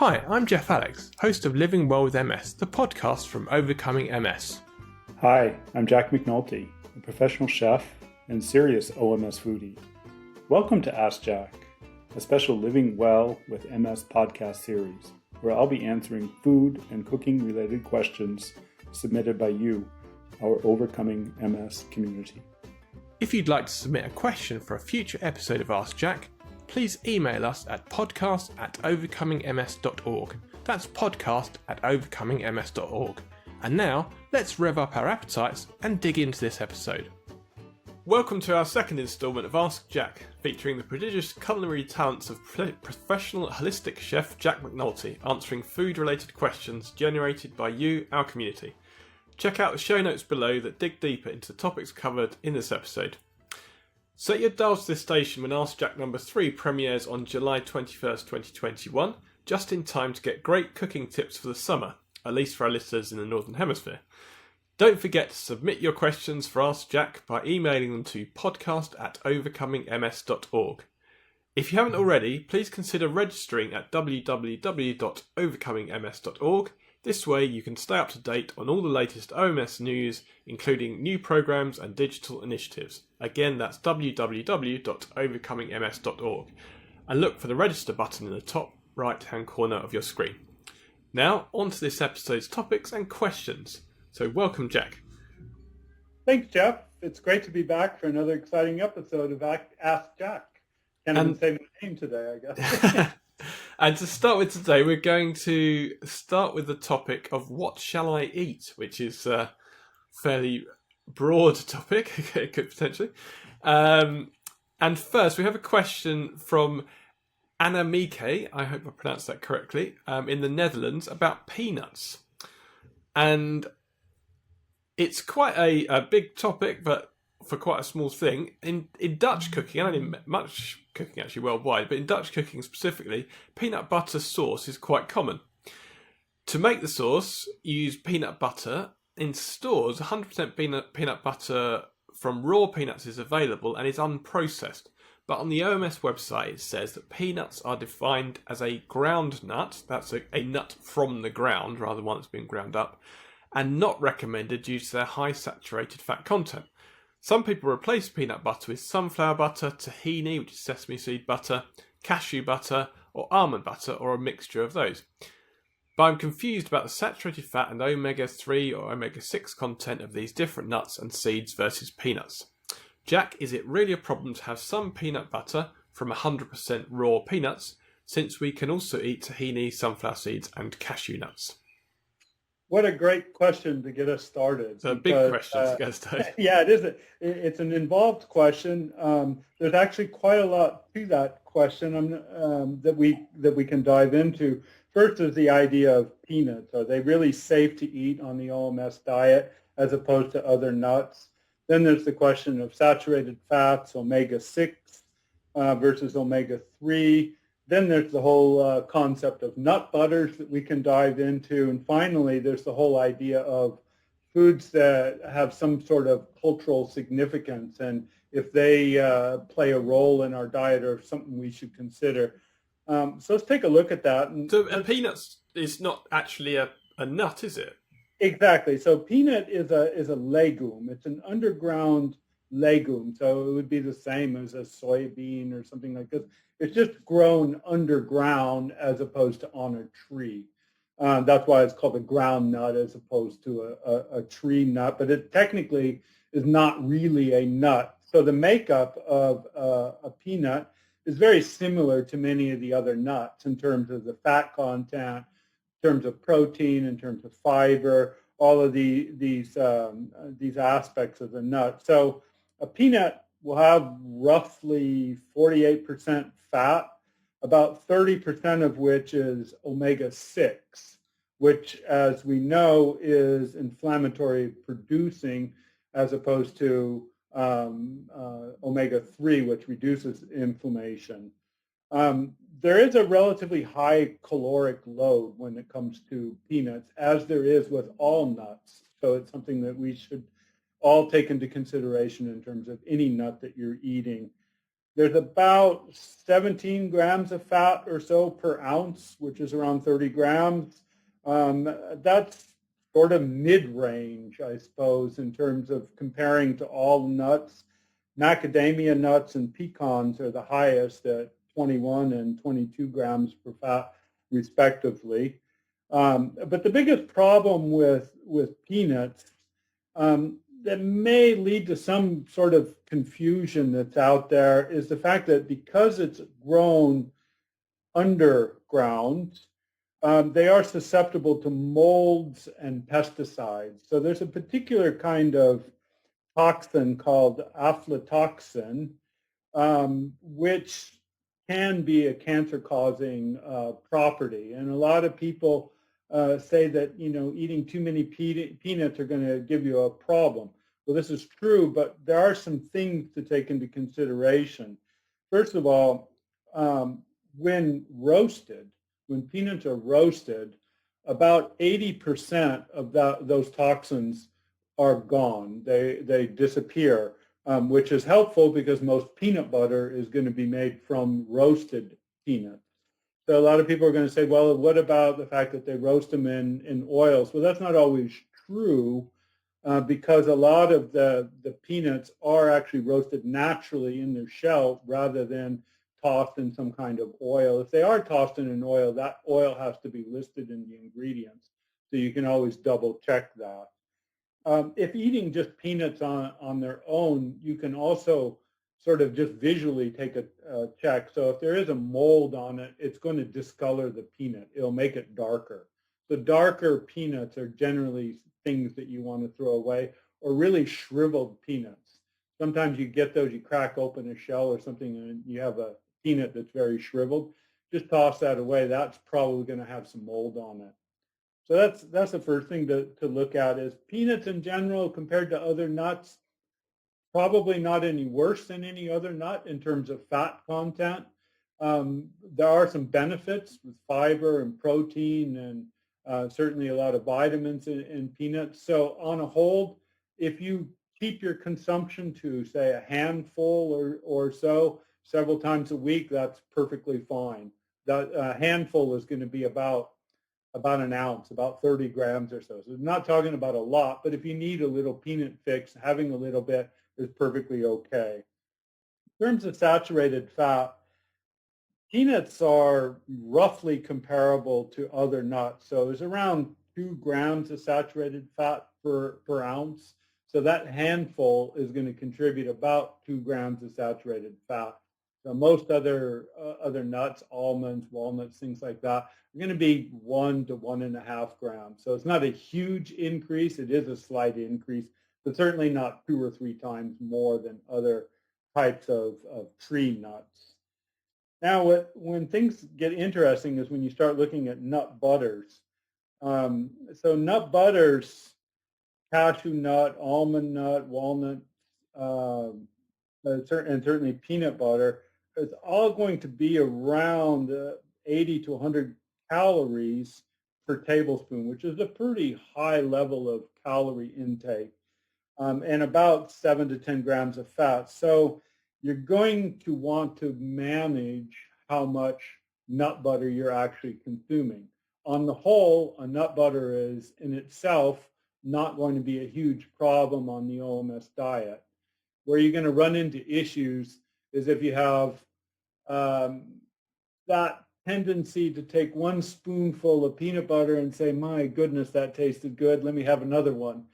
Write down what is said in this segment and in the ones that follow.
Hi, I'm Jeff Alex, host of Living Well with MS, the podcast from Overcoming MS. Hi, I'm Jack McNulty, a professional chef and serious OMS foodie. Welcome to Ask Jack, a special Living Well with MS podcast series, where I'll be answering food and cooking related questions submitted by you, our Overcoming MS community. If you'd like to submit a question for a future episode of Ask Jack, please email us at podcast@overcomingms.org. That's podcast@overcomingms.org. And now, let's rev up our appetites and dig into this episode. Welcome to our second instalment of Ask Jack, featuring the prodigious culinary talents of professional holistic chef Jack McNulty, answering food-related questions generated by you, our community. Check out the show notes below that dig deeper into the topics covered in this episode. Set your dials to this station when Ask Jack number 3 premieres on July 21st, 2021, just in time to get great cooking tips for the summer, at least for our listeners in the Northern Hemisphere. Don't forget to submit your questions for Ask Jack by emailing them to podcast@overcomingms.org. If you haven't already, please consider registering at www.overcomingms.org. This way you can stay up to date on all the latest OMS news, including new programs and digital initiatives. Again, that's www.overcomingms.org. And look for the register button in the top right-hand corner of your screen. Now, on to this episode's topics and questions. So welcome, Jack. Thanks, Jeff. It's great to be back for another exciting episode of Ask Jack. Can't even say my name today, I guess. And to start with today, we're going to start with the topic of what shall I eat, which is a fairly broad topic, it could potentially. And first, we have a question from Annemieke, I hope I pronounced that correctly, in the Netherlands about peanuts. And it's quite a big topic, but for quite a small thing. In Dutch cooking, and in much cooking actually worldwide, but in Dutch cooking specifically, peanut butter sauce is quite common. To make the sauce, you use peanut butter. In stores, 100% peanut butter from raw peanuts is available and is unprocessed. But on the OMS website, it says that peanuts are defined as a ground nut, that's a nut from the ground rather than one that's been ground up, and not recommended due to their high saturated fat content. Some people replace peanut butter with sunflower butter, tahini, which is sesame seed butter, cashew butter, or almond butter, or a mixture of those. But I'm confused about the saturated fat and omega-3 or omega-6 content of these different nuts and seeds versus peanuts. Jack, is it really a problem to have some peanut butter from 100% raw peanuts, since we can also eat tahini, sunflower seeds, and cashew nuts? What a great question to get us started. It's a big question to get us started. Yeah, it is. It's an involved question. There's actually quite a lot to that question that we can dive into. First is the idea of peanuts. Are they really safe to eat on the OMS diet as opposed to other nuts? Then there's the question of saturated fats, omega-6 versus omega-3. Then there's the whole concept of nut butters that we can dive into. And finally, there's the whole idea of foods that have some sort of cultural significance, and if they play a role in our diet or something we should consider. So let's take a look at that. So peanuts is not actually a nut, is it? Exactly. So peanut is a legume. It's an underground legume. So it would be the same as a soybean or something like this. It's just grown underground as opposed to on a tree. That's why it's called a ground nut as opposed to a tree nut. But it technically is not really a nut. So the makeup of a peanut is very similar to many of the other nuts in terms of the fat content, in terms of protein, in terms of fiber, all of these aspects of the nut. So a peanut will have roughly 48% fat, about 30% of which is omega-6, which, as we know, is inflammatory producing as opposed to omega-3, which reduces inflammation. There is a relatively high caloric load when it comes to peanuts, as there is with all nuts. So it's something that we should all take into consideration in terms of any nut that you're eating. There's about 17 grams of fat or so per ounce, which is around 30 grams. That's sort of mid-range, I suppose, in terms of comparing to all nuts. Macadamia nuts and pecans are the highest at 21 and 22 grams per fat, respectively. But the biggest problem with peanuts that may lead to some sort of confusion that's out there is the fact that because it's grown underground, they are susceptible to molds and pesticides. So there's a particular kind of toxin called aflatoxin, which can be a cancer-causing property. And a lot of people say that, eating too many peanuts are going to give you a problem. Well, this is true, but there are some things to take into consideration. First of all, when roasted, when peanuts are roasted, about 80% of those toxins are gone. They disappear, which is helpful because most peanut butter is going to be made from roasted peanuts. So a lot of people are going to say, well, what about the fact that they roast them in oils? Well, that's not always true because a lot of the peanuts are actually roasted naturally in their shell rather than tossed in some kind of oil. If they are tossed in an oil, that oil has to be listed in the ingredients. So you can always double check that. If eating just peanuts on their own, you can also sort of just visually take a check. So if there is a mold on it, it's going to discolor the peanut. It'll make it darker. The darker peanuts are generally things that you want to throw away, or really shriveled peanuts. Sometimes you get those, you crack open a shell or something, and you have a peanut that's very shriveled. Just toss that away. That's probably going to have some mold on it. So that's the first thing to look at is peanuts in general compared to other nuts, probably not any worse than any other nut in terms of fat content. There are some benefits with fiber and protein and certainly a lot of vitamins in peanuts. So on a whole, if you keep your consumption to say a handful or so several times a week, that's perfectly fine. That handful is going to be about an ounce, about 30 grams or so. So not talking about a lot, but if you need a little peanut fix, having a little bit is perfectly okay. In terms of saturated fat, peanuts are roughly comparable to other nuts. So there's around 2 grams of saturated fat per ounce. So that handful is going to contribute about 2 grams of saturated fat. So most other nuts, almonds, walnuts, things like that, are going to be 1 to 1.5 grams. So it's not a huge increase. It is a slight increase, but certainly not 2 or 3 times more than other types of tree nuts. Now, when things get interesting is when you start looking at nut butters. So nut butters, cashew nut, almond nut, walnut, and certainly peanut butter, it's all going to be around 80 to 100 calories per tablespoon, which is a pretty high level of calorie intake, and about 7 to 10 grams of fat. So you're going to want to manage how much nut butter you're actually consuming. On the whole, a nut butter is in itself not going to be a huge problem on the OMS diet. Where you're going to run into issues is if you have that tendency to take one spoonful of peanut butter and say, my goodness, that tasted good. Let me have another one.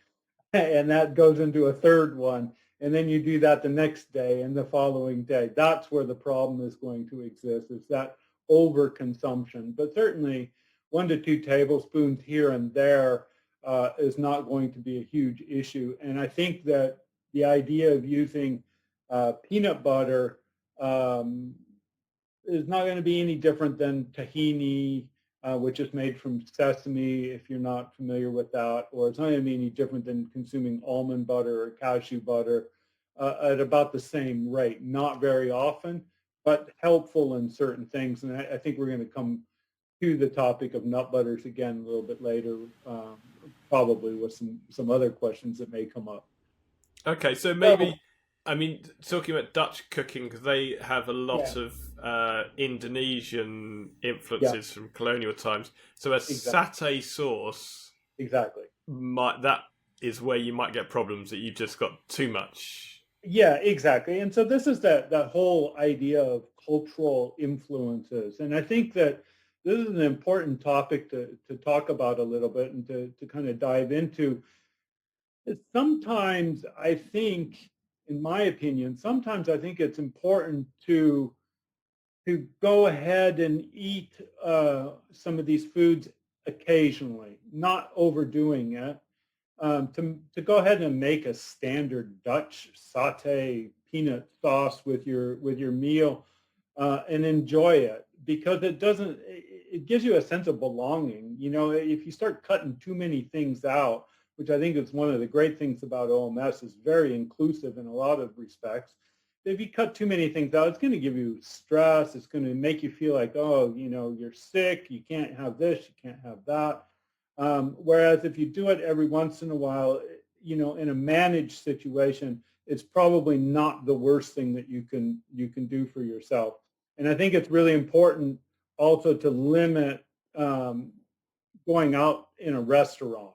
And that goes into a third one. And then you do that the next day and the following day. That's where the problem is going to exist, is that overconsumption. But certainly 1 to 2 tablespoons here and there is not going to be a huge issue. And I think that the idea of using peanut butter is not going to be any different than tahini, which is made from sesame, if you're not familiar with that, or it's not going to be any different than consuming almond butter or cashew butter at about the same rate. Not very often, but helpful in certain things. And I think we're going to come to the topic of nut butters again a little bit later, probably with some other questions that may come up. Okay, so So, maybe I mean, talking about Dutch cooking, because they have a Yeah, lot of Indonesian yeah, influences from colonial times. So a exactly, satay sauce exactly. might that is where you might get problems that you've just got too much. Yeah, exactly. And so this is that whole idea of cultural influences. And I think that this is an important topic to talk about a little bit and to kind of dive into. Sometimes I think, in my opinion, sometimes I think it's important to go ahead and eat some of these foods occasionally, not overdoing it. To go ahead and make a standard Dutch saute peanut sauce with your meal and enjoy it because it doesn't. It gives you a sense of belonging. You know, if you start cutting too many things out, which I think is one of the great things about OMS, is very inclusive in a lot of respects. If you cut too many things out, it's going to give you stress. It's going to make you feel like, oh, you know, you're sick. You can't have this. You can't have that. Whereas if you do it every once in a while, you know, in a managed situation, it's probably not the worst thing that you can do for yourself. And I think it's really important also to limit um, going out in a restaurant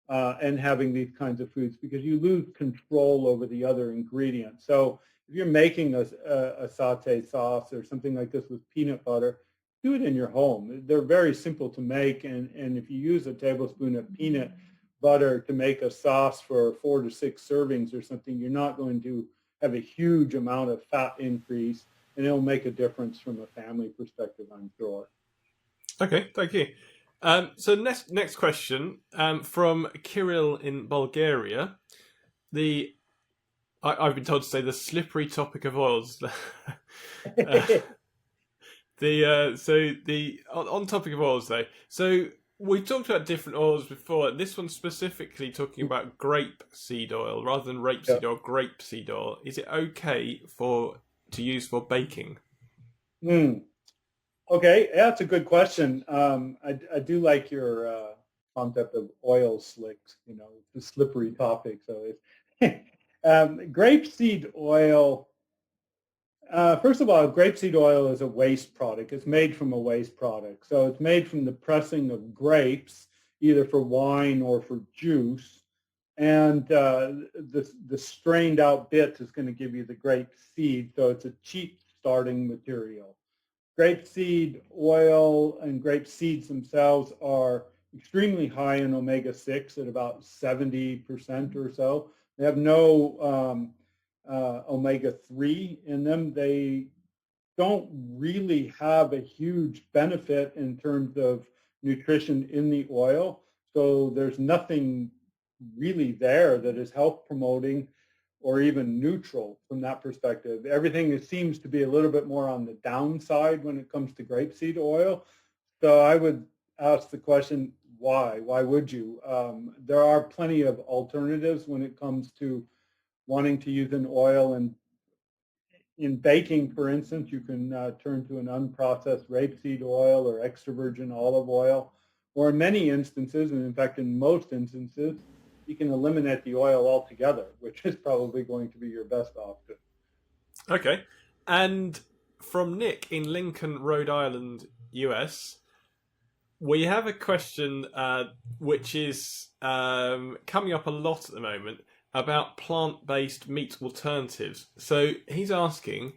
and having these kinds of foods because you lose control over the other ingredients. So if you're making a saute sauce or something like this with peanut butter, do it in your home. They're very simple to make. And if you use a tablespoon of peanut butter to make a sauce for 4 to 6 servings or something, you're not going to have a huge amount of fat increase and it'll make a difference from a family perspective, I'm sure. Okay, thank you. So next question from Kirill in Bulgaria. The I've been told to say the slippery topic of oils. uh, on topic of oils though. So we've talked about different oils before. This one's specifically talking about grapeseed oil rather than Yeah. rapeseed or grapeseed oil. Is it okay for to use for baking? Mm. Okay, yeah, that's a good question. I do like your concept of oil slicks. You know, it's a slippery topic. So it's grapeseed oil. First of all, grapeseed oil is a waste product. It's made from a waste product. So it's made from the pressing of grapes, either for wine or for juice. And the strained out bit is going to give you the grape seed. So it's a cheap starting material. Grapeseed oil and grape seeds themselves are extremely high in omega-6 at about 70% or so. They have no omega-3 in them. They don't really have a huge benefit in terms of nutrition in the oil. So there's nothing really there that is health promoting or even neutral from that perspective. Everything seems to be a little bit more on the downside when it comes to grapeseed oil. So I would ask the question, why? Why would you? There are plenty of alternatives when it comes to wanting to use an oil and in baking, for instance, you can turn to an unprocessed rapeseed oil or extra virgin olive oil, or in many instances, and in fact, in most instances, you can eliminate the oil altogether, which is probably going to be your best option. Okay. And from Nick in Lincoln, Rhode Island, US, we have a question which is coming up a lot at the moment about plant based meat alternatives. So he's asking,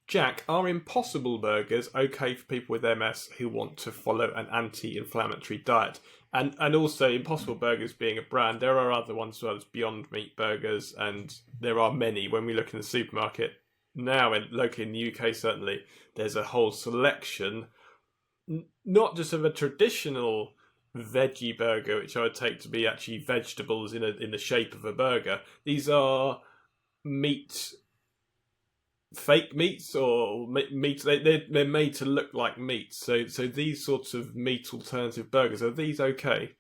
Jack, are impossible burgers okay for people with MS who want to follow an anti inflammatory diet? And also, Impossible Burgers being a brand, there are other ones as well as Beyond Meat Burgers, and there are many. When we look in the supermarket now, and locally in the UK, certainly, there's a whole selection not just of a traditional veggie burger, which I would take to be actually vegetables in the shape of a burger. These are meat, fake meats, or meat. They're made to look like meat. So these sorts of meat alternative burgers, are these okay?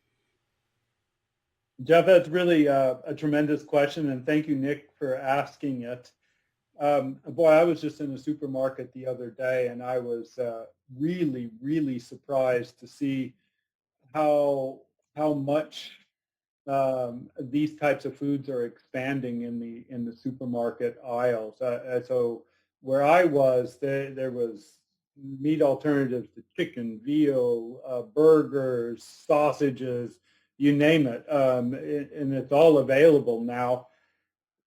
Jeff, that's really a tremendous question, and thank you, Nick, for asking it. Boy, I was just in the supermarket the other day, and I was really surprised to see how how much these types of foods are expanding in the supermarket aisles. So where I was, there was meat alternatives to chicken, veal, burgers, sausages, you name it, and it's all available now.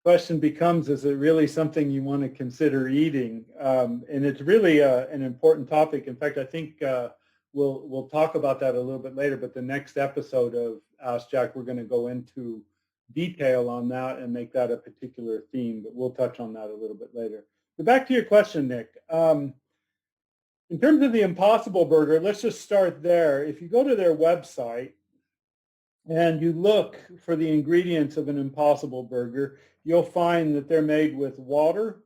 Question becomes, is it really something you want to consider eating? And it's really an important topic. In fact, I think we'll talk about that a little bit later, but the next episode of Ask Jack, we're going to go into detail on that and make that a particular theme, but we'll touch on that a little bit later. But back to your question, Nick. In terms of the Impossible Burger, let's just start there. If you go to their website, and you look for the ingredients of an Impossible Burger, you'll find that they're made with water,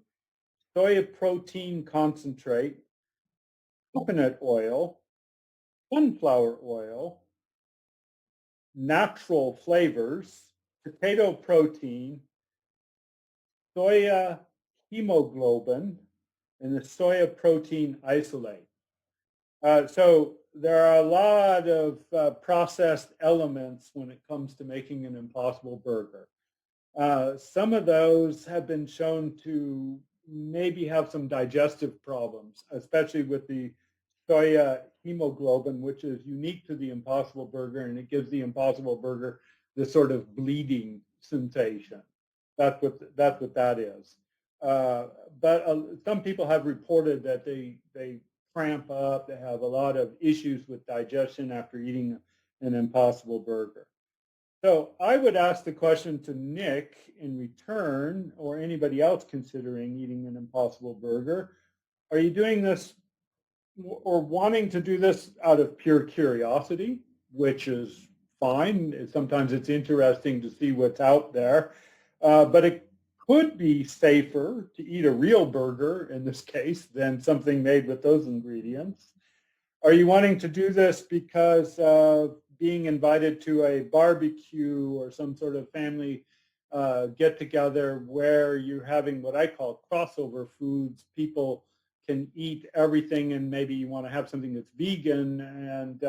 soy protein concentrate, coconut oil, sunflower oil, natural flavors, potato protein, soya hemoglobin, and the soya protein isolate. So there are a lot of processed elements when it comes to making an Impossible Burger. Some of those have been shown to maybe have some digestive problems, especially with the soya hemoglobin, which is unique to the Impossible Burger, and it gives the Impossible Burger this sort of bleeding sensation. That's what that is. But some people have reported that they cramp up, they have a lot of issues with digestion after eating an Impossible Burger. So I would ask the question to Nick in return, or anybody else considering eating an Impossible Burger. Are you doing this or wanting to do this out of pure curiosity, which is fine? Sometimes it's interesting to see what's out there, but it could be safer to eat a real burger in this case than something made with those ingredients. Are you wanting to do this because being invited to a barbecue or some sort of family get together where you're having what I call crossover foods? People can eat everything, and maybe you want to have something that's vegan, and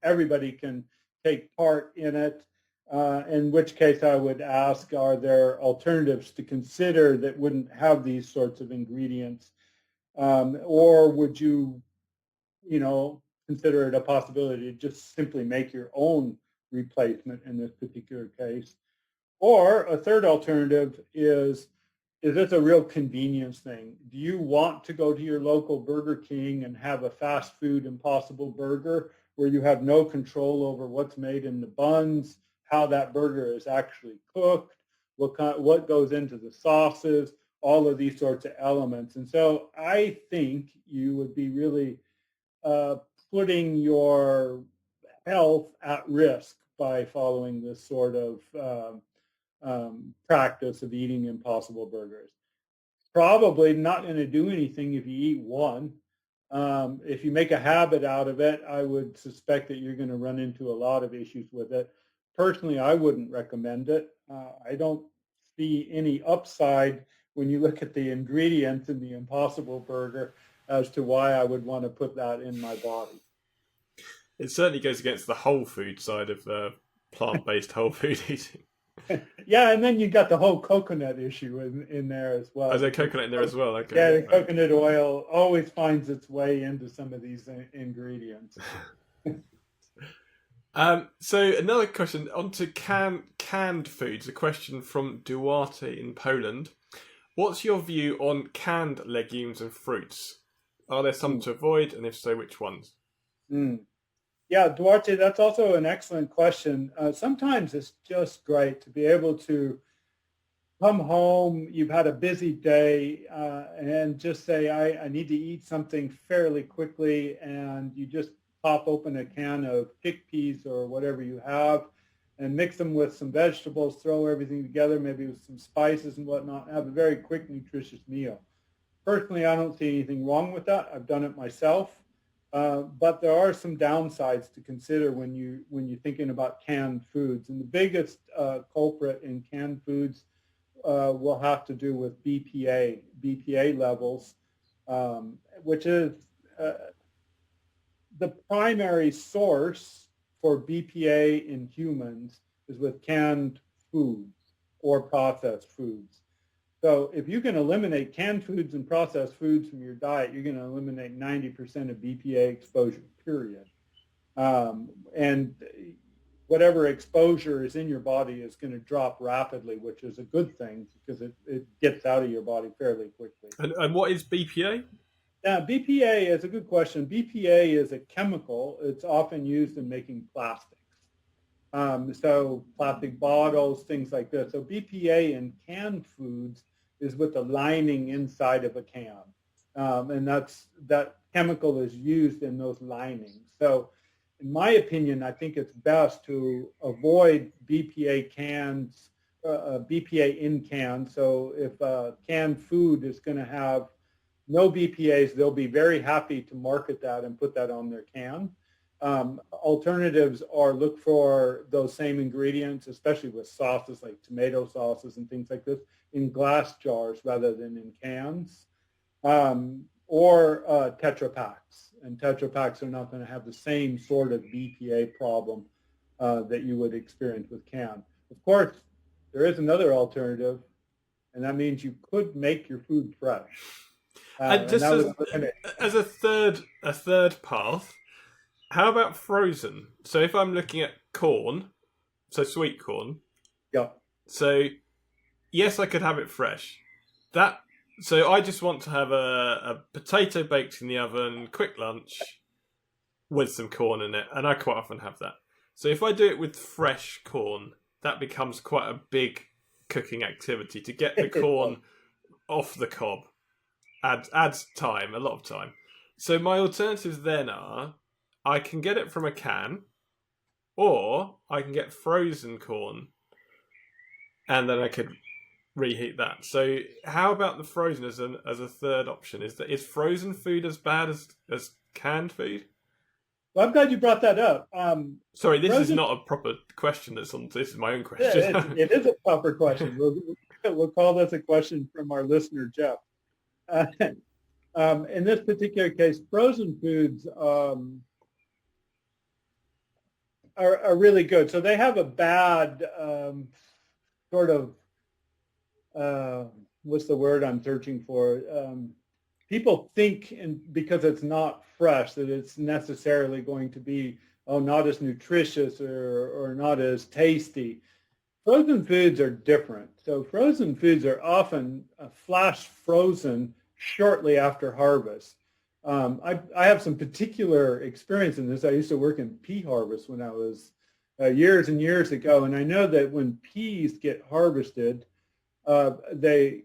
everybody can take part in it. In which case, I would ask, are there alternatives to consider that wouldn't have these sorts of ingredients, or would you consider it a possibility to just simply make your own replacement in this particular case? Or a third alternative is this a real convenience thing? Do you want to go to your local Burger King and have a fast food Impossible Burger where you have no control over what's made in the buns, how that burger is actually cooked, what goes into the sauces, all of these sorts of elements? And so I think you would be really putting your health at risk by following this sort of practice of eating Impossible Burgers. Probably not going to do anything if you eat one. If you make a habit out of it, I would suspect that you're going to run into a lot of issues with it. Personally, I wouldn't recommend it. I don't see any upside when you look at the ingredients in the Impossible Burger as to why I would want to put that in my body. It certainly goes against the whole food side of plant-based whole food eating. Yeah, and then you got the whole coconut issue in there as well. Oh, there's coconut in there as well. Okay. Yeah, the coconut oil always finds its way into some of these ingredients. So another question onto canned foods. A question from Duarte in Poland. What's your view on canned legumes and fruits? Are there some to avoid, and if so, which ones? Yeah, Duarte, that's also an excellent question. Sometimes it's just great to be able to come home, you've had a busy day, and just say, I need to eat something fairly quickly, and you just pop open a can of chickpeas or whatever you have and mix them with some vegetables, throw everything together, maybe with some spices and whatnot, and have a very quick, nutritious meal. Personally, I don't see anything wrong with that. I've done it myself. But there are some downsides to consider when you're thinking about canned foods. And the biggest culprit in canned foods will have to do with BPA levels, which is the primary source for BPA in humans is with canned foods or processed foods. So if you can eliminate canned foods and processed foods from your diet, you're going to eliminate 90% of BPA exposure, period. And whatever exposure is in your body is going to drop rapidly, which is a good thing because it gets out of your body fairly quickly. And what is BPA? BPA is a good question. BPA is a chemical. It's often used in making plastics. So plastic bottles, things like this. So BPA in canned foods is with the lining inside of a can. And that chemical is used in those linings. So in my opinion, I think it's best to avoid BPA cans, BPA in cans. So if canned food is going to have no BPAs, they'll be very happy to market that and put that on their can. Alternatives are look for those same ingredients, especially with sauces like tomato sauces and things like this, in glass jars rather than in cans, or Tetra Paks. And Tetra Paks are not going to have the same sort of BPA problem that you would experience with can. Of course, there is another alternative, and that means you could make your food fresh. And just as a third path, how about frozen? So if I'm looking at corn, so sweet corn, yeah. So yes, I could have it fresh. So I just want to have a potato baked in the oven, quick lunch, with some corn in it, and I quite often have that. So if I do it with fresh corn, that becomes quite a big cooking activity to get the corn off the cob. Adds time, a lot of time. So my alternatives then are, I can get it from a can, or I can get frozen corn, and then I could reheat that. So how about the frozen as a third option? Is frozen food as bad as canned food? Well, I'm glad you brought that up. Sorry, this is not a proper question. This is my own question. Yeah, it is a proper question. We'll call this a question from our listener, Jeff. In this particular case, frozen foods are really good. So they have a bad sort of, what's the word I'm searching for? People think because it's not fresh that it's necessarily going to be, not as nutritious or not as tasty. Frozen foods are different. So frozen foods are often flash frozen shortly after harvest. I have some particular experience in this. I used to work in pea harvest when I was years and years ago, and I know that when peas get harvested, they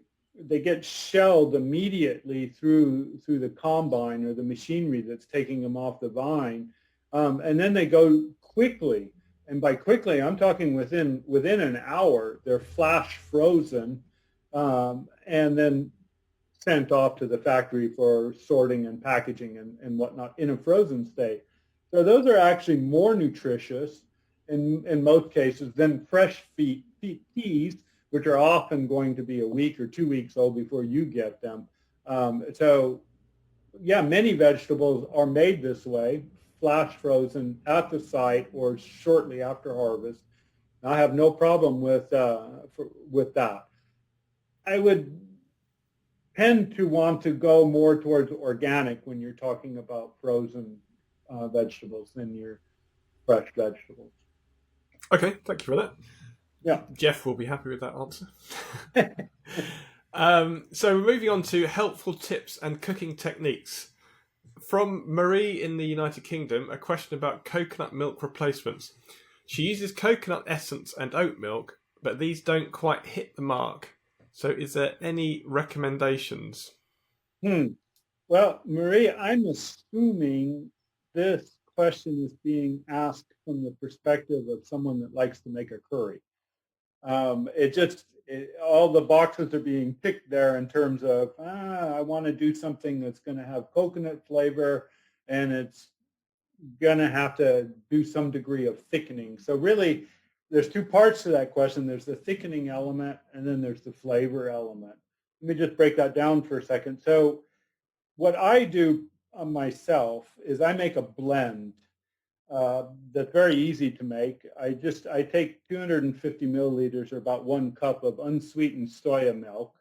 get shelled immediately through the combine or the machinery that's taking them off the vine, and then they go quickly. And by quickly, I'm talking within an hour. They're flash frozen, and then sent off to the factory for sorting and packaging and whatnot in a frozen state. So those are actually more nutritious in most cases than fresh peas, which are often going to be a week or 2 weeks old before you get them. So yeah, many vegetables are made this way, flash frozen at the site or shortly after harvest. I have no problem with that. I would tend to want to go more towards organic when you're talking about frozen vegetables than your fresh vegetables. Okay, thank you for that. Yeah, Jeff will be happy with that answer. So moving on to helpful tips and cooking techniques. From Marie in the United Kingdom, a question about coconut milk replacements. She uses coconut essence and oat milk, but these don't quite hit the mark. So is there any recommendations? Well, Marie, I'm assuming this question is being asked from the perspective of someone that likes to make a curry. All the boxes are being ticked there in terms of, I want to do something that's going to have coconut flavor, and it's going to have to do some degree of thickening. So really, there's two parts to that question. There's the thickening element, and then there's the flavor element. Let me just break that down for a second. So what I do myself is I make a blend. that's very easy to make. I take 250 milliliters or about 1 cup of unsweetened soya milk.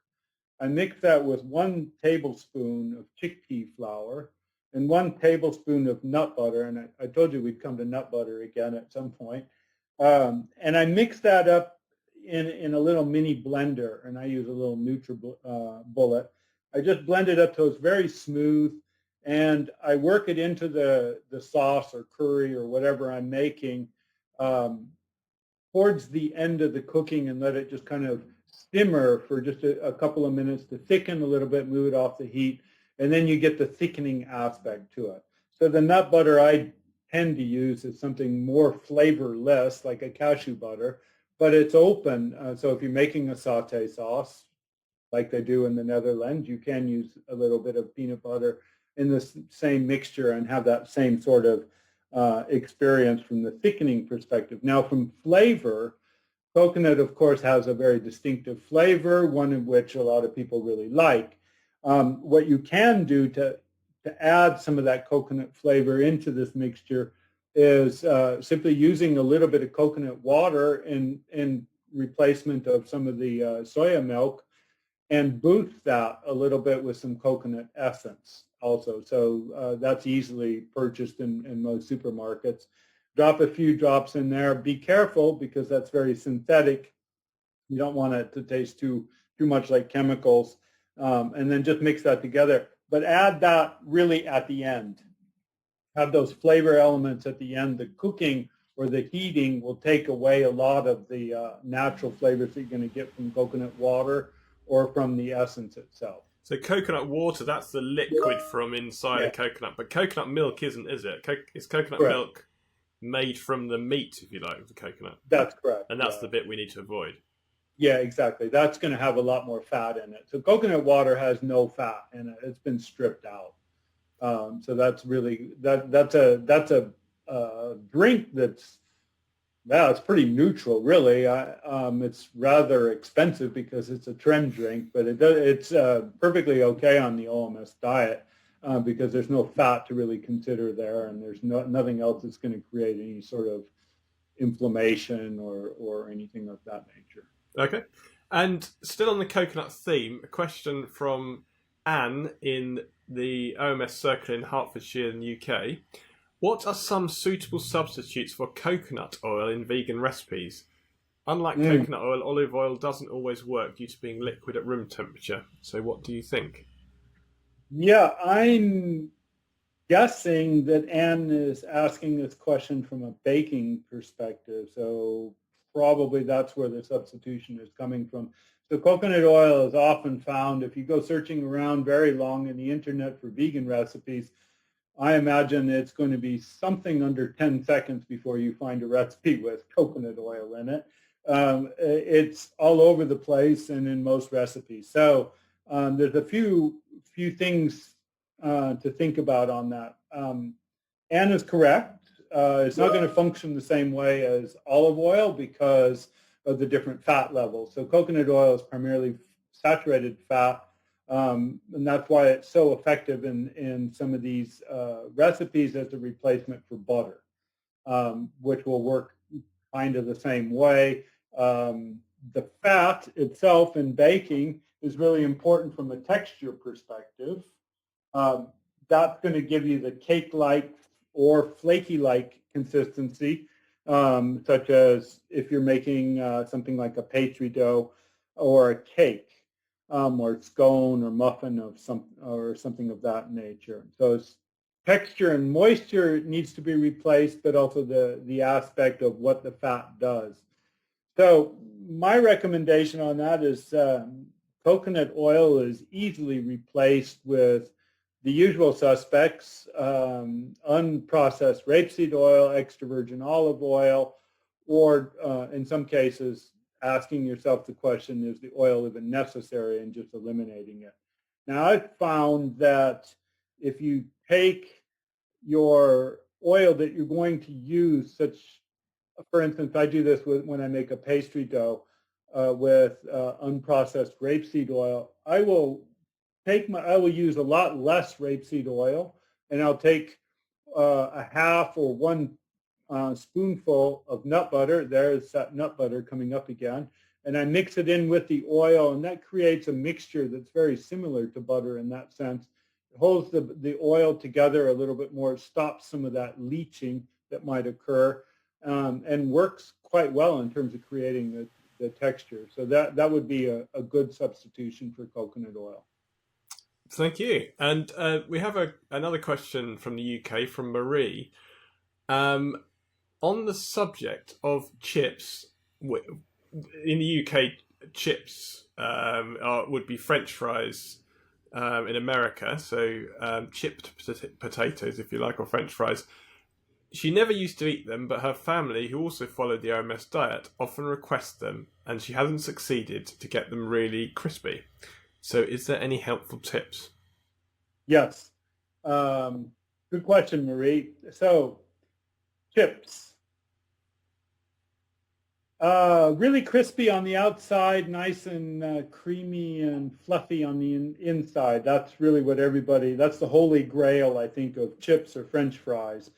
I mix that with 1 tablespoon of chickpea flour and 1 tablespoon of nut butter. And I told you we'd come to nut butter again at some point. And I mix that up in a little mini blender, and I use a little NutriBullet. I just blend it up till it's very smooth, and I work it into the sauce or curry or whatever I'm making um, towards the end of the cooking, and let it just kind of simmer for just a couple of minutes to thicken a little bit, move it off the heat, and then you get the thickening aspect to it. So the nut butter I tend to use is something more flavorless, like a cashew butter, but it's open. So if you're making a sauté sauce, like they do in the Netherlands, you can use a little bit of peanut butter in the same mixture and have that same sort of experience from the thickening perspective. Now, from flavor, coconut, of course, has a very distinctive flavor, one of which a lot of people really like. What you can do to add some of that coconut flavor into this mixture is simply using a little bit of coconut water in replacement of some of the soya milk, and boost that a little bit with some coconut essence also. So that's easily purchased in most supermarkets. Drop a few drops in there. Be careful because that's very synthetic. You don't want it to taste too much like chemicals. And then just mix that together. But add that really at the end. Have those flavor elements at the end. The cooking or the heating will take away a lot of the natural flavors that you're going to get from coconut water or from the essence itself. So coconut water, that's the liquid from inside a Yeah, coconut. But coconut milk isn't, is it? It's coconut correct. milk made from the meat, if you like, of the coconut. That's correct. And that's the bit we need to avoid. Yeah, exactly. That's going to have a lot more fat in it. So coconut water has no fat in it. It's been stripped out. So that's really that's a drink that's, yeah, it's pretty neutral, really. It's rather expensive because it's a trend drink, but it's perfectly okay on the OMS diet because there's no fat to really consider there, and there's nothing else that's going to create any sort of inflammation or anything of that nature. Okay. And still on the coconut theme, a question from Anne in the OMS circle in Hertfordshire in the UK. What are some suitable substitutes for coconut oil in vegan recipes? Unlike coconut oil, olive oil doesn't always work due to being liquid at room temperature. So what do you think? Yeah, I'm guessing that Anne is asking this question from a baking perspective. So probably that's where the substitution is coming from. So coconut oil is often found, if you go searching around very long in the internet for vegan recipes, I imagine it's going to be something under 10 seconds before you find a recipe with coconut oil in it. It's all over the place and in most recipes. So there's a few things to think about on that. Anne is correct. It's not going to function the same way as olive oil because of the different fat levels. So coconut oil is primarily saturated fat. And that's why it's so effective in some of these recipes as a replacement for butter, which will work kind of the same way. The fat itself in baking is really important from a texture perspective. That's going to give you the cake-like or flaky-like consistency, such as if you're making something like a pastry dough or a cake. Or scone or muffin or something of that nature. So it's texture and moisture needs to be replaced, but also the aspect of what the fat does. So my recommendation on that is coconut oil is easily replaced with the usual suspects: unprocessed rapeseed oil, extra virgin olive oil, or in some cases, asking yourself the question, is the oil even necessary, and just eliminating it. Now, I've found that if you take your oil that you're going to use, for instance, I do this when I make a pastry dough with unprocessed rapeseed oil. I will use a lot less rapeseed oil, and I'll take a half or 1 spoonful of nut butter. There's that nut butter coming up again. And I mix it in with the oil, and that creates a mixture that's very similar to butter in that sense. It holds the oil together a little bit more, stops some of that leaching that might occur, and works quite well in terms of creating the texture. So that would be a good substitution for coconut oil. Thank you. And we have another question from the UK from Marie. On the subject of chips, in the UK, chips would be French fries in America, so chipped potatoes, if you like, or French fries. She never used to eat them, but her family, who also followed the OMS diet, often request them, and she hasn't succeeded to get them really crispy. So is there any helpful tips? Yes. Good question, Marie. So chips. Really crispy on the outside, nice and creamy and fluffy on the inside. That's really what that's the holy grail, I think, of chips or French fries.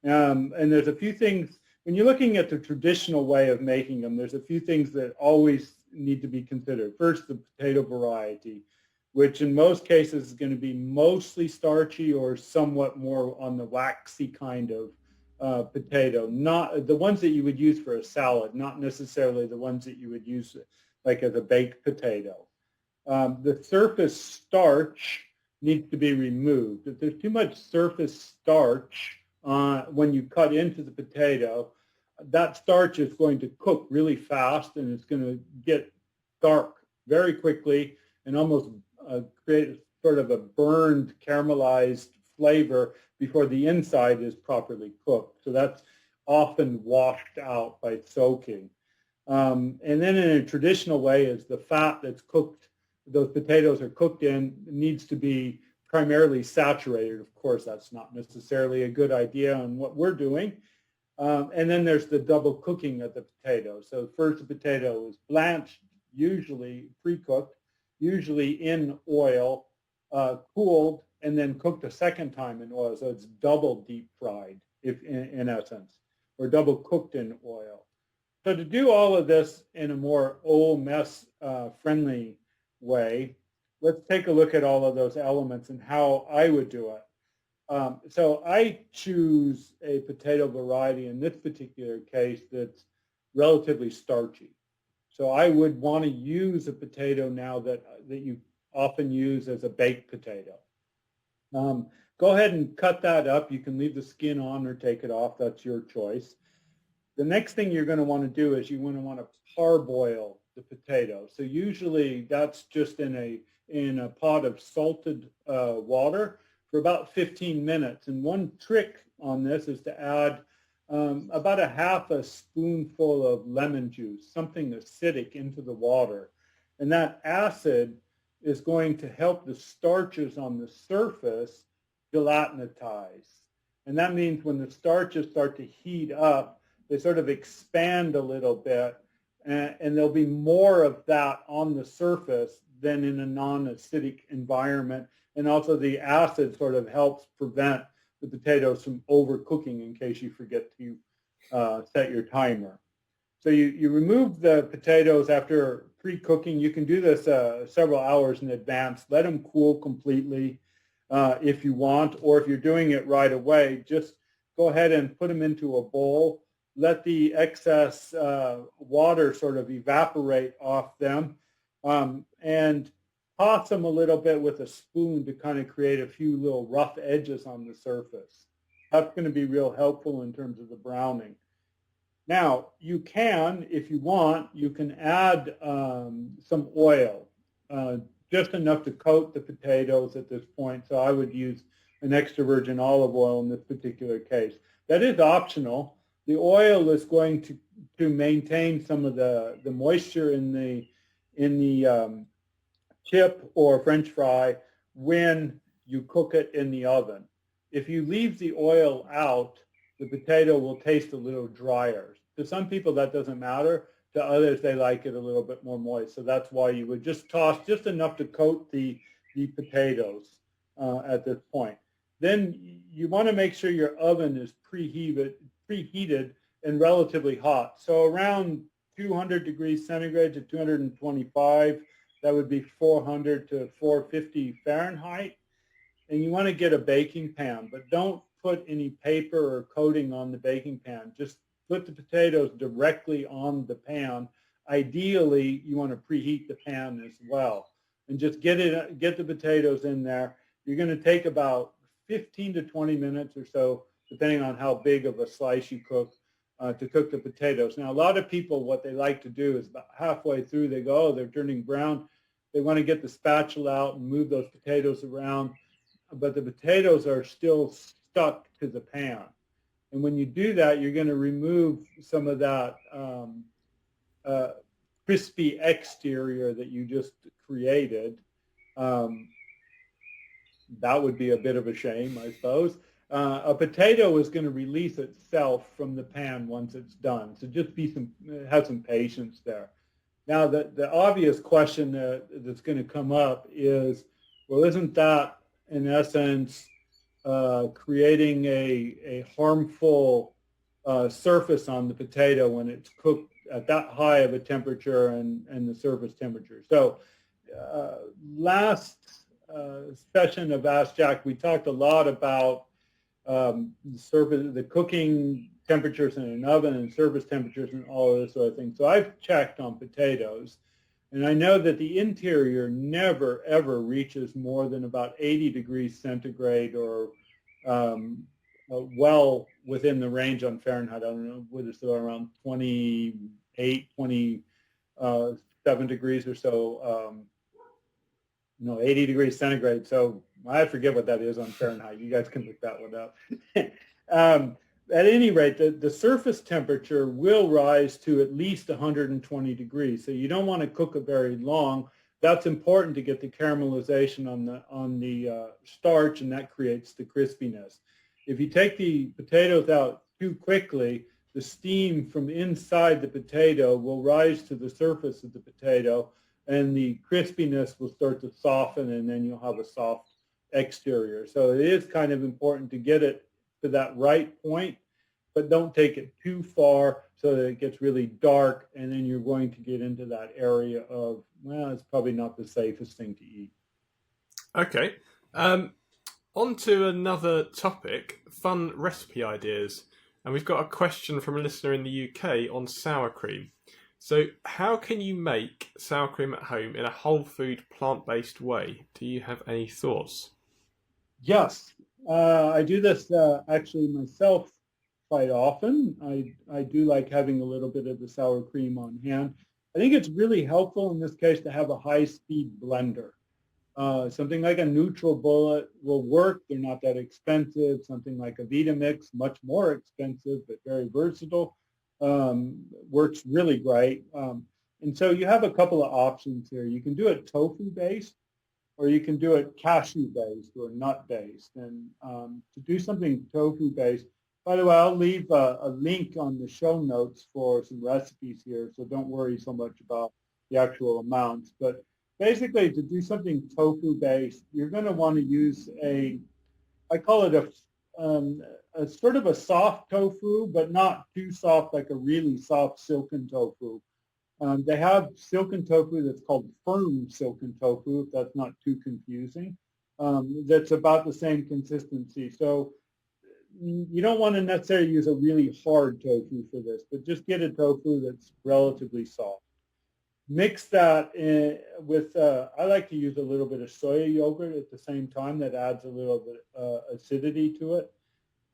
And there's a few things, when you're looking at the traditional way of making them, there's a few things that always need to be considered. First, the potato variety, which in most cases is going to be mostly starchy or somewhat more on the waxy kind of potato, not the ones that you would use for a salad, not necessarily the ones that you would use like as a baked potato. The surface starch needs to be removed. If there's too much surface starch when you cut into the potato, that starch is going to cook really fast, and it's going to get dark very quickly and almost create sort of a burned, caramelized flavor before the inside is properly cooked. So that's often washed out by soaking. And then in a traditional way is the fat that's cooked, those potatoes are cooked in, needs to be primarily saturated. Of course, that's not necessarily a good idea on what we're doing. And then there's the double cooking of the potato. So first the potato is blanched, usually pre-cooked, usually in oil, cooled, and then cooked a second time in oil. So it's double deep fried, if in essence, or double cooked in oil. So to do all of this in a more OMS friendly way, let's take a look at all of those elements and how I would do it. So I choose a potato variety in this particular case that's relatively starchy. So I would want to use a potato now that you often use as a baked potato. Go ahead and cut that up. You can leave the skin on or take it off. That's your choice. The next thing you're going to want to do is you want to parboil the potato. So usually that's just in a pot of salted water for about 15 minutes. And one trick on this is to add about a half a spoonful of lemon juice, something acidic, into the water. And that acid is going to help the starches on the surface gelatinitize. And that means when the starches start to heat up, they sort of expand a little bit, and there'll be more of that on the surface than in a non-acidic environment. And also the acid sort of helps prevent the potatoes from overcooking in case you forget to set your timer. So you remove the potatoes after pre-cooking. You can do this several hours in advance. Let them cool completely if you want, or if you're doing it right away, just go ahead and put them into a bowl. Let the excess water sort of evaporate off them, and toss them a little bit with a spoon to kind of create a few little rough edges on the surface. That's going to be real helpful in terms of the browning. Now, you can, if you want, you can add some oil, just enough to coat the potatoes at this point. So I would use an extra virgin olive oil in this particular case. That is optional. The oil is going to maintain some of the moisture in the chip or French fry when you cook it in the oven. If you leave the oil out, the potato will taste a little drier. To some people that doesn't matter. To others, they like it a little bit more moist. So that's why you would just toss just enough to coat the potatoes at this point. Then you want to make sure your oven is preheated preheated and relatively hot. So around 200 degrees centigrade to 225, that would be 400 to 450 Fahrenheit. And you want to get a baking pan, but don't put any paper or coating on the baking pan. Just put the potatoes directly on the pan. Ideally, you want to preheat the pan as well. And just get the potatoes in there. You're going to take about 15 to 20 minutes or so, depending on how big of a slice you cook, to cook the potatoes. Now, a lot of people, what they like to do is about halfway through, they go, oh, they're turning brown. They want to get the spatula out and move those potatoes around, but the potatoes are still stuck to the pan. And when you do that, you're going to remove some of that crispy exterior that you just created. That would be a bit of a shame, I suppose. A potato is going to release itself from the pan once it's done. So just have some patience there. Now, the obvious question that's going to come up is, well, isn't that in essence creating a harmful surface on the potato when it's cooked at that high of a temperature and the surface temperature? So last session of Ask Jack, we talked a lot about the cooking temperatures in an oven and surface temperatures and all of this sort of thing. So I've checked on potatoes, and I know that the interior never, ever reaches more than about 80 degrees centigrade or well within the range on Fahrenheit. I don't know, what is it, around 28, 27 degrees or so. 80 degrees centigrade. So I forget what that is on Fahrenheit. You guys can look that one up. At any rate, the surface temperature will rise to at least 120 degrees. So you don't want to cook it very long. That's important to get the caramelization on the starch, and that creates the crispiness. If you take the potatoes out too quickly, the steam from inside the potato will rise to the surface of the potato, and the crispiness will start to soften, and then you'll have a soft exterior. So it is kind of important to get it to that right point, but don't take it too far so that it gets really dark, and then you're going to get into that area of, well, it's probably not the safest thing to eat. Okay. On to another topic, fun recipe ideas. And we've got a question from a listener in the UK on sour cream. So how can you make sour cream at home in a whole food, plant-based way? Do you have any thoughts? Yes. I do this actually myself quite often. I do like having a little bit of the sour cream on hand. I think it's really helpful in this case to have a high-speed blender. Something like a Neutral Bullet will work. They're not that expensive. Something like a Vitamix, much more expensive, but very versatile. Works really great. And so you have a couple of options here. You can do it tofu-based, or you can do it cashew-based or nut-based. And to do something tofu-based, by the way, I'll leave a link on the show notes for some recipes here, so don't worry so much about the actual amounts. But basically, to do something tofu-based, you're going to want to use I call it a sort of a soft tofu, but not too soft, like a really soft silken tofu. They have silken tofu that's called firm silken tofu, if that's not too confusing. That's about the same consistency. So you don't want to necessarily use a really hard tofu for this, but just get a tofu that's relatively soft. Mix that in with, I like to use a little bit of soya yogurt at the same time. That adds a little bit acidity to it.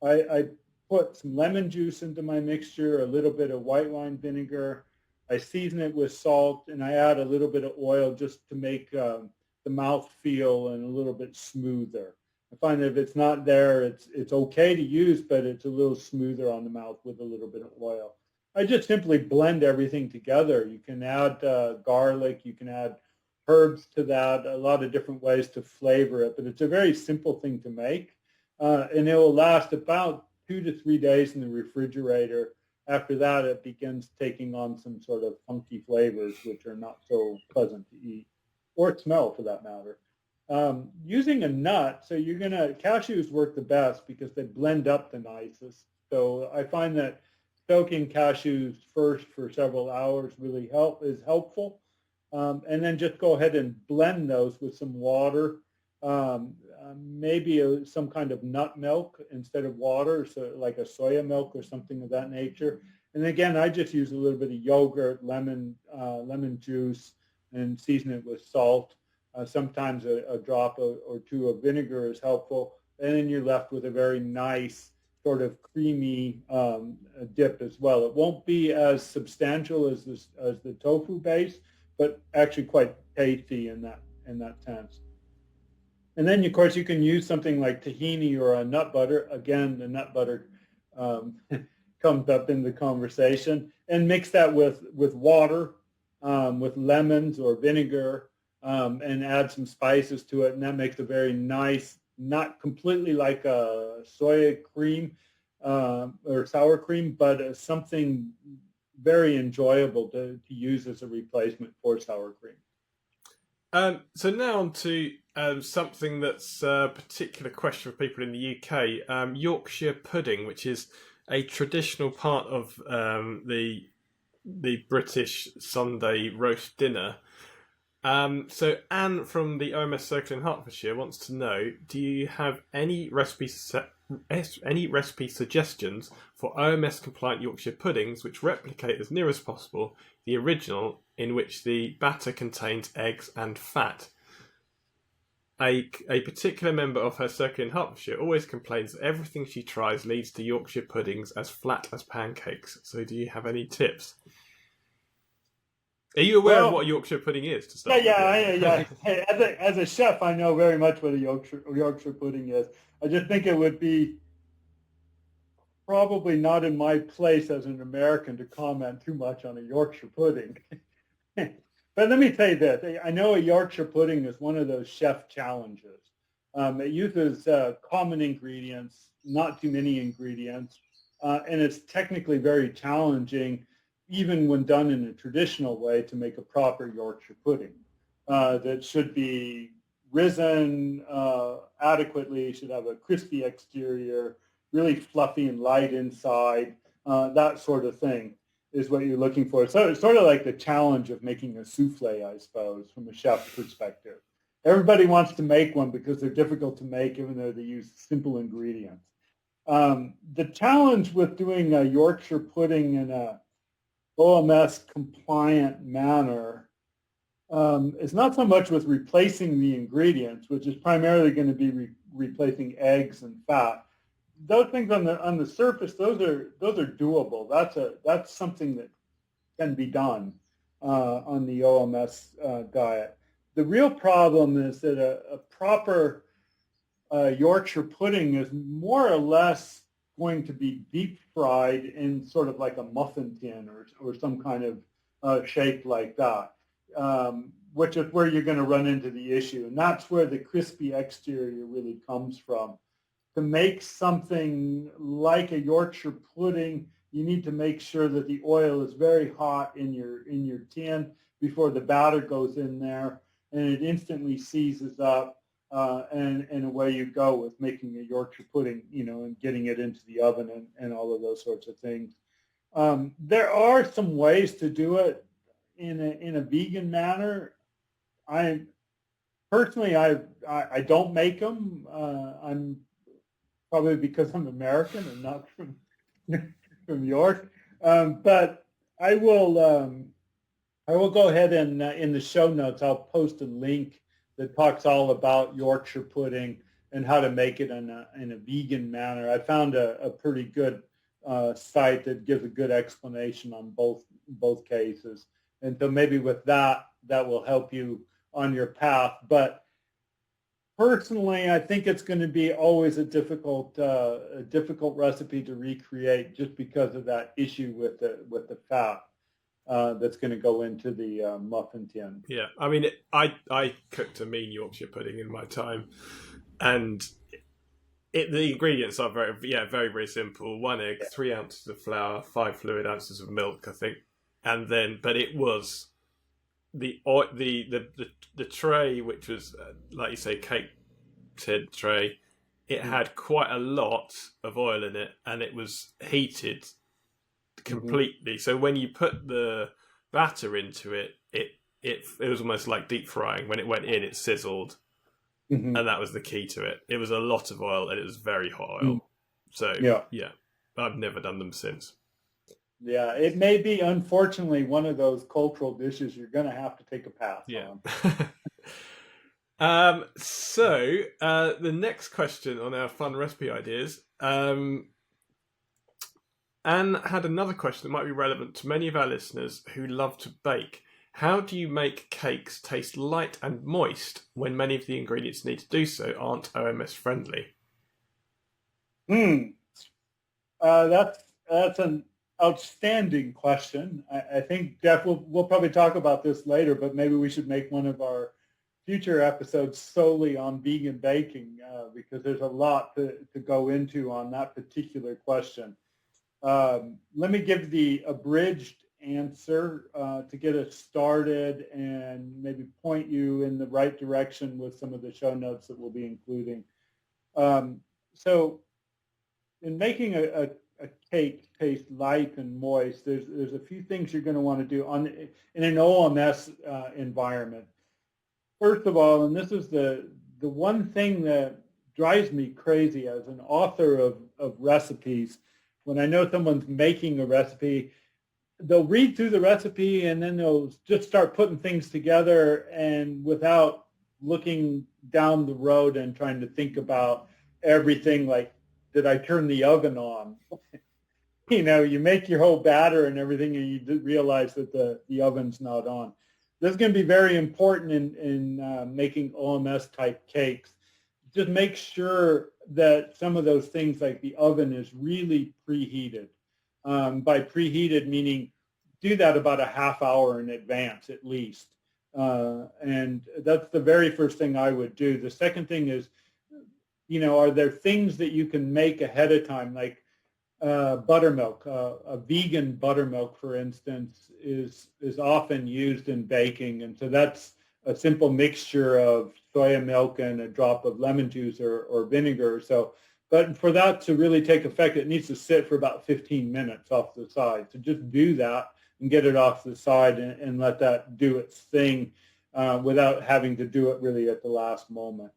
I put some lemon juice into my mixture, a little bit of white wine vinegar. I season it with salt, and I add a little bit of oil just to make the mouth feel and a little bit smoother. I find that if it's not there, it's okay to use, but it's a little smoother on the mouth with a little bit of oil. I just simply blend everything together. You can add garlic, you can add herbs to that, a lot of different ways to flavor it, but it's a very simple thing to make. And it will last about 2 to 3 days in the refrigerator. After that, it begins taking on some sort of funky flavors, which are not so pleasant to eat, or smell for that matter. Using a nut, so cashews work the best because they blend up the nicest. So I find that soaking cashews first for several hours really is helpful. And then just go ahead and blend those with some water, maybe some kind of nut milk instead of water, so like a soya milk or something of that nature. And again, I just use a little bit of yogurt, lemon juice, and season it with salt. Sometimes a drop or two of vinegar is helpful. And then you're left with a very nice sort of creamy dip as well. It won't be as substantial as the tofu base, but actually quite tasty in that sense. And then, of course, you can use something like tahini or a nut butter. Again, the nut butter comes up in the conversation. And mix that with water, with lemons or vinegar, and add some spices to it. And that makes a very nice, not completely like a soy cream or sour cream, but something very enjoyable to use as a replacement for sour cream. So now on to something that's a particular question for people in the UK, Yorkshire pudding, which is a traditional part of the British Sunday roast dinner. So Anne from the OMS Circle in Hertfordshire wants to know: do you have any recipe suggestions for OMS compliant Yorkshire puddings which replicate as near as possible the original, in which the batter contains eggs and fat? A particular member of her circle in Hertfordshire always complains that everything she tries leads to Yorkshire puddings as flat as pancakes. So do you have any tips? Are you aware of what a Yorkshire pudding is? To start yeah. Hey, as a chef, I know very much what a Yorkshire pudding is. I just think it would be probably not in my place as an American to comment too much on a Yorkshire pudding. But let me tell you this. I know a Yorkshire pudding is one of those chef challenges. It uses common ingredients, not too many ingredients, and it's technically very challenging, even when done in a traditional way, to make a proper Yorkshire pudding that should be risen adequately, should have a crispy exterior, really fluffy and light inside, that sort of thing is what you're looking for. So it's sort of like the challenge of making a souffle, I suppose, from a chef's perspective. Everybody wants to make one because they're difficult to make, even though they use simple ingredients. The challenge with doing a Yorkshire pudding in a OMS compliant manner is not so much with replacing the ingredients, which is primarily going to be replacing eggs and fat. Those things on the surface, those are doable. That's something that can be done on the OMS diet. The real problem is that a proper Yorkshire pudding is more or less going to be deep fried in sort of like a muffin tin or some kind of shape like that, which is where you're going to run into the issue. And that's where the crispy exterior really comes from. To make something like a Yorkshire pudding, you need to make sure that the oil is very hot in your tin before the batter goes in there, and it instantly seizes up, and away you go with making a Yorkshire pudding, and getting it into the oven and all of those sorts of things. There are some ways to do it in a vegan manner. I don't make them. I'm probably because I'm American and not from York. But I will go ahead and in the show notes, I'll post a link that talks all about Yorkshire pudding and how to make it in a vegan manner. I found a pretty good site that gives a good explanation on both cases. And so maybe with that will help you on your path. But personally, I think it's going to be always a difficult recipe to recreate, just because of that issue with the fat that's going to go into the muffin tin. Yeah, I mean, I cooked a mean Yorkshire pudding in my time, and the ingredients are very very simple. 1 egg, 3 ounces of flour, 5 fluid ounces of milk, I think, but it was the tray, which was like you say, cake tin tray. it had quite a lot of oil in it, and it was heated completely. So when you put the batter into it, it was almost like deep frying. When it went in, it sizzled, and that was the key to it. It was a lot of oil, and it was very hot oil. So yeah, I've never done them since. Yeah, it may be, unfortunately, one of those cultural dishes you're going to have to take a pass on. So the next question on our fun recipe ideas, Anne had another question that might be relevant to many of our listeners who love to bake. How do you make cakes taste light and moist when many of the ingredients needed to do so aren't OMS friendly? That's an outstanding question. I think, Jeff, we'll probably talk about this later, but maybe we should make one of our future episodes solely on vegan baking because there's a lot to go into on that particular question. Let me give the abridged answer to get us started and maybe point you in the right direction with some of the show notes that we'll be including. So in making a cake taste light and moist, there's a few things you're going to want to do in an OMS environment. First of all, and this is the one thing that drives me crazy as an author of recipes, when I know someone's making a recipe, they'll read through the recipe and then they'll just start putting things together and without looking down the road and trying to think about everything like, did I turn the oven on? You make your whole batter and everything and you realize that the oven's not on. This is going to be very important in making OMS type cakes. Just make sure that some of those things like the oven is really preheated. By preheated, meaning do that about a half hour in advance at least. And that's the very first thing I would do. The second thing is, are there things that you can make ahead of time, like buttermilk? A vegan buttermilk, for instance, is often used in baking. And so that's a simple mixture of soya milk and a drop of lemon juice or vinegar. So, but for that to really take effect, it needs to sit for about 15 minutes off the side. So just do that and get it off the side and let that do its thing without having to do it really at the last moment.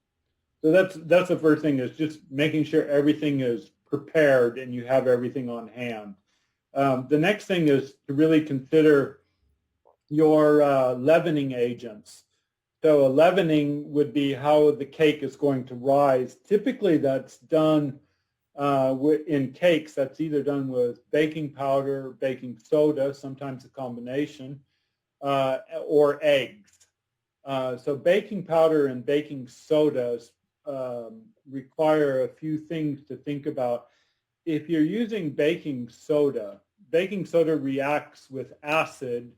So that's the first thing, is just making sure everything is prepared and you have everything on hand. The next thing is to really consider your leavening agents. So a leavening would be how the cake is going to rise. Typically that's done in cakes, that's either done with baking powder, baking soda, sometimes a combination, or eggs. So baking powder and baking sodas require a few things to think about. If you're using baking soda reacts with acid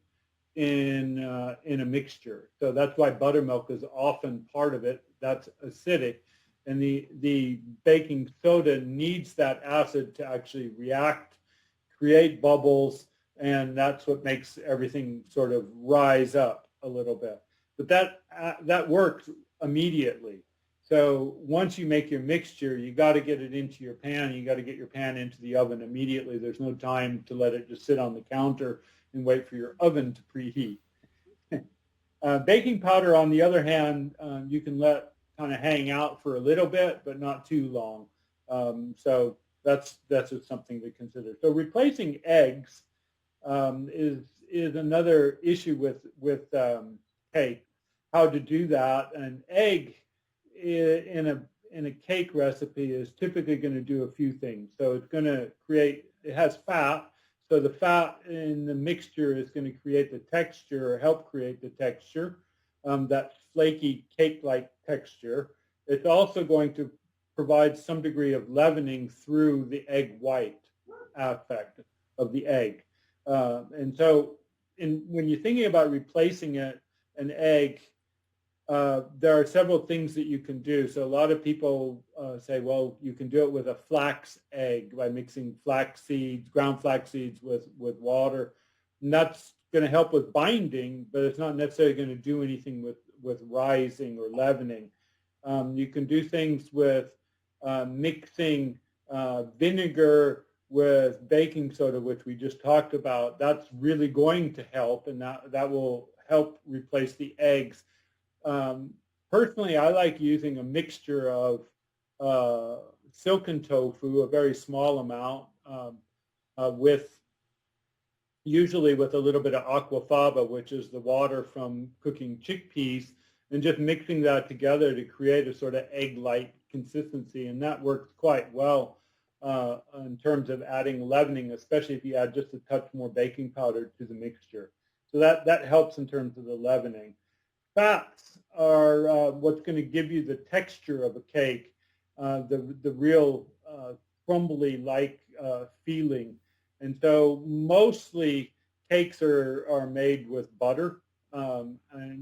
in a mixture. So that's why buttermilk is often part of it. That's acidic. And the baking soda needs that acid to actually react, create bubbles, and that's what makes everything sort of rise up a little bit. But that works immediately. So once you make your mixture, you got to get it into your pan. You got to get your pan into the oven immediately. There's no time to let it just sit on the counter and wait for your oven to preheat. Baking powder, on the other hand, you can let kind of hang out for a little bit, but not too long. So that's just something to consider. So replacing eggs is another issue with cake. How to do that? An egg in a cake recipe is typically going to do a few things. So it's going to it has fat. So the fat in the mixture is going to create the texture, or help create the texture, that flaky cake-like texture. It's also going to provide some degree of leavening through the egg white aspect of the egg. And so when you're thinking about replacing an egg, there are several things that you can do. So a lot of people say, well, you can do it with a flax egg by mixing flax seeds, ground flax seeds with water. And that's going to help with binding, but it's not necessarily going to do anything with rising or leavening. You can do things with mixing vinegar with baking soda, which we just talked about, that's really going to help, and that will help replace the eggs. Personally, I like using a mixture of silken tofu, a very small amount, with usually with a little bit of aquafaba, which is the water from cooking chickpeas, and just mixing that together to create a sort of egg-like consistency. And that works quite well in terms of adding leavening, especially if you add just a touch more baking powder to the mixture. So that helps in terms of the leavening. Fats are what's going to give you the texture of a cake, the real crumbly-like feeling. And so mostly cakes are made with butter, and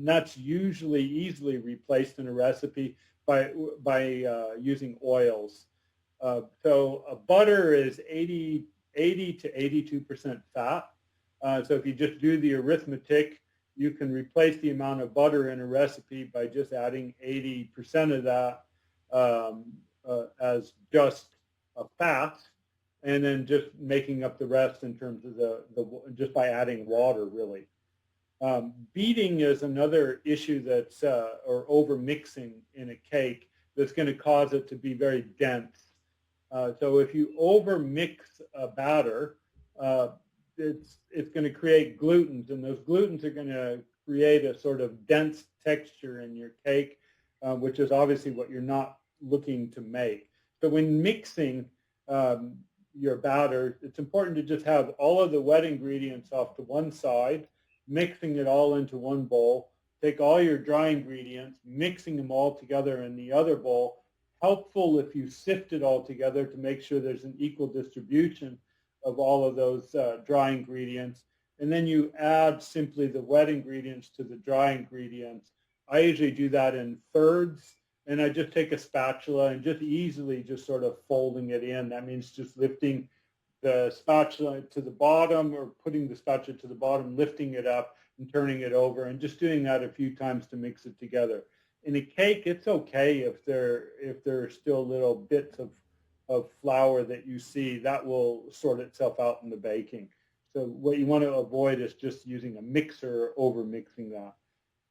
that's usually easily replaced in a recipe by using oils. So butter is 80 to 82% fat. So if you just do the arithmetic, you can replace the amount of butter in a recipe by just adding 80% of that as just a fat, and then just making up the rest in terms of just by adding water, really. Beating is another issue that's, or over mixing in a cake that's going to cause it to be very dense. So if you over mix a batter, it's going to create glutens, and those glutens are going to create a sort of dense texture in your cake, which is obviously what you're not looking to make. So when mixing your batter, it's important to just have all of the wet ingredients off to one side, mixing it all into one bowl. Take all your dry ingredients, mixing them all together in the other bowl. Helpful if you sift it all together to make sure there's an equal distribution of all of those dry ingredients. And then you add simply the wet ingredients to the dry ingredients. I usually do that in thirds, and I just take a spatula and just easily just sort of folding it in. That means just lifting the spatula to the bottom, or putting the spatula to the bottom, lifting it up and turning it over, and just doing that a few times to mix it together. In a cake, it's okay if there are still little bits of flour that you see. That will sort itself out in the baking. So what you want to avoid is just using a mixer or over mixing that.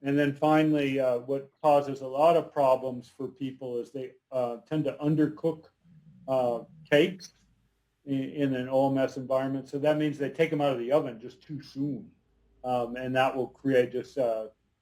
And then finally, what causes a lot of problems for people is they tend to undercook cakes in an OMS environment. So that means they take them out of the oven just too soon. And that will create just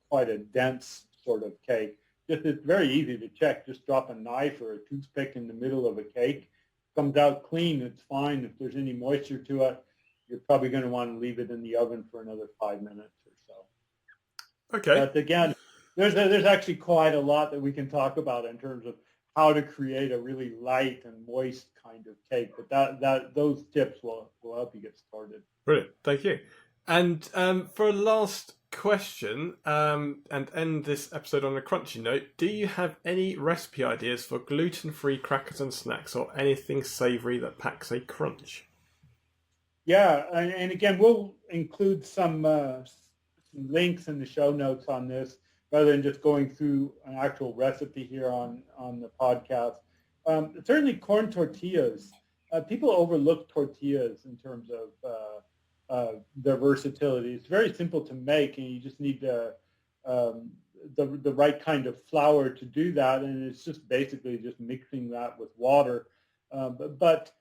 quite a dense sort of cake. It's very easy to check. Just drop a knife or a toothpick in the middle of a cake. Comes out clean, it's fine. If there's any moisture to it, you're probably going to want to leave it in the oven for another 5 minutes or so. Okay. But again, there's actually quite a lot that we can talk about in terms of how to create a really light and moist kind of cake. But those tips will help you get started. Brilliant, thank you. And for a last question, and end this episode on a crunchy note, do you have any recipe ideas for gluten-free crackers and snacks, or anything savory that packs a crunch? Yeah, and again, we'll include some links in the show notes on this, rather than just going through an actual recipe here on the podcast. Certainly corn tortillas. People overlook tortillas in terms of their versatility. It's very simple to make, and you just need the right kind of flour to do that, and it's just basically just mixing that with water. But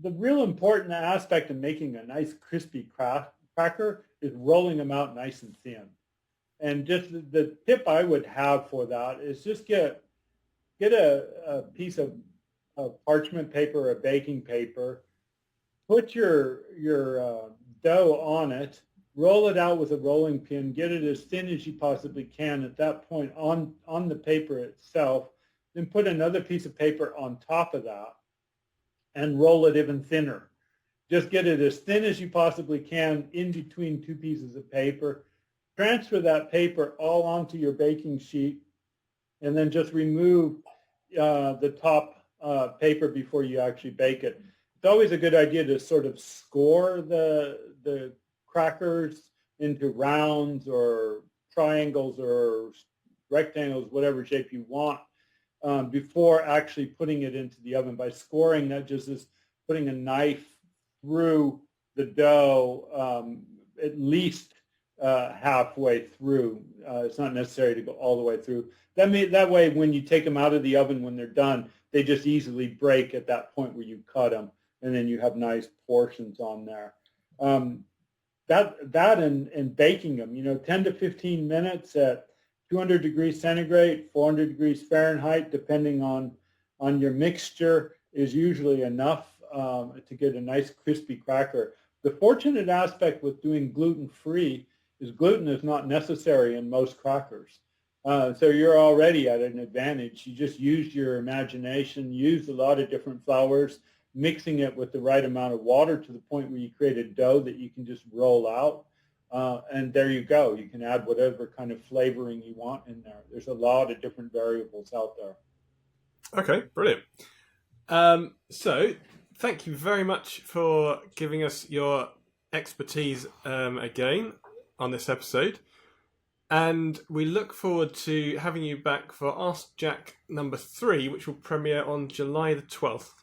the real important aspect of making a nice crispy cracker is rolling them out nice and thin. And just the tip I would have for that is just get a piece of parchment paper or baking paper, put your dough on it, roll it out with a rolling pin, get it as thin as you possibly can at that point on the paper itself, then put another piece of paper on top of that and roll it even thinner. Just get it as thin as you possibly can in between two pieces of paper. Transfer that paper all onto your baking sheet, and then just remove the top paper before you actually bake it. It's always a good idea to sort of score the crackers into rounds or triangles or rectangles, whatever shape you want. before actually putting it into the oven. By scoring, that just is putting a knife through the dough at least halfway through. It's not necessary to go all the way through. That way, when you take them out of the oven, when they're done, they just easily break at that point where you cut them, and then you have nice portions on there. That and baking them, 10 to 15 minutes at 200 degrees centigrade, 400 degrees Fahrenheit, depending on your mixture, is usually enough to get a nice crispy cracker. The fortunate aspect with doing gluten-free is gluten is not necessary in most crackers. So you're already at an advantage. You just use your imagination, use a lot of different flours, mixing it with the right amount of water to the point where you create a dough that you can just roll out. And there you go. You can add whatever kind of flavoring you want in there. There's a lot of different variables out there. Okay, brilliant. So thank you very much for giving us your expertise again on this episode. And we look forward to having you back for Ask Jack number 3, which will premiere on July the 12th.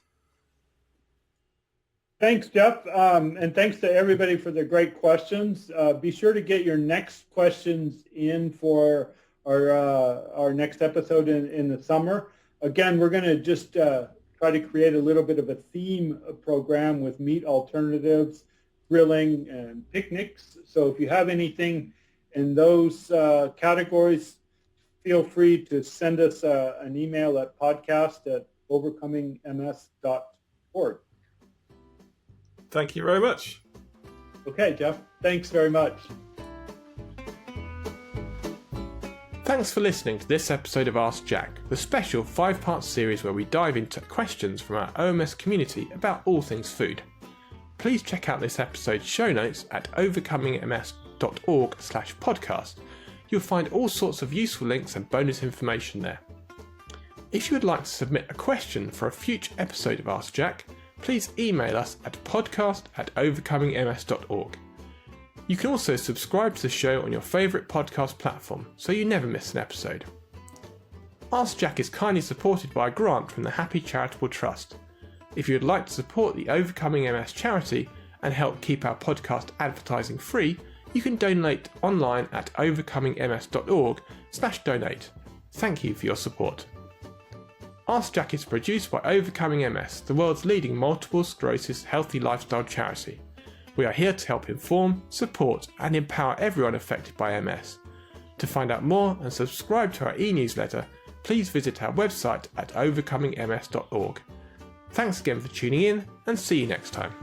Thanks, Jeff. And thanks to everybody for their great questions. Be sure to get your next questions in for our next episode in the summer. Again, we're going to just try to create a little bit of a theme program with meat alternatives, grilling, and picnics. So if you have anything in those categories, feel free to send us an email at podcast@overcomingms.org. Thank you very much. Okay, Jeff. Thanks very much. Thanks for listening to this episode of Ask Jack, the special 5-part series where we dive into questions from our OMS community about all things food. Please check out this episode's show notes at overcomingms.org/podcast. You'll find all sorts of useful links and bonus information there. If you would like to submit a question for a future episode of Ask Jack, please email us at podcast@overcomingms.org. You can also subscribe to the show on your favourite podcast platform so you never miss an episode. Ask Jack is kindly supported by a grant from the Happy Charitable Trust. If you would like to support the Overcoming MS charity and help keep our podcast advertising free, you can donate online at overcomingms.org/donate. Thank you for your support. Ask Jack is produced by Overcoming MS, the world's leading multiple sclerosis healthy lifestyle charity. We are here to help inform, support and empower everyone affected by MS. To find out more and subscribe to our e-newsletter, please visit our website at overcomingms.org. Thanks again for tuning in and see you next time.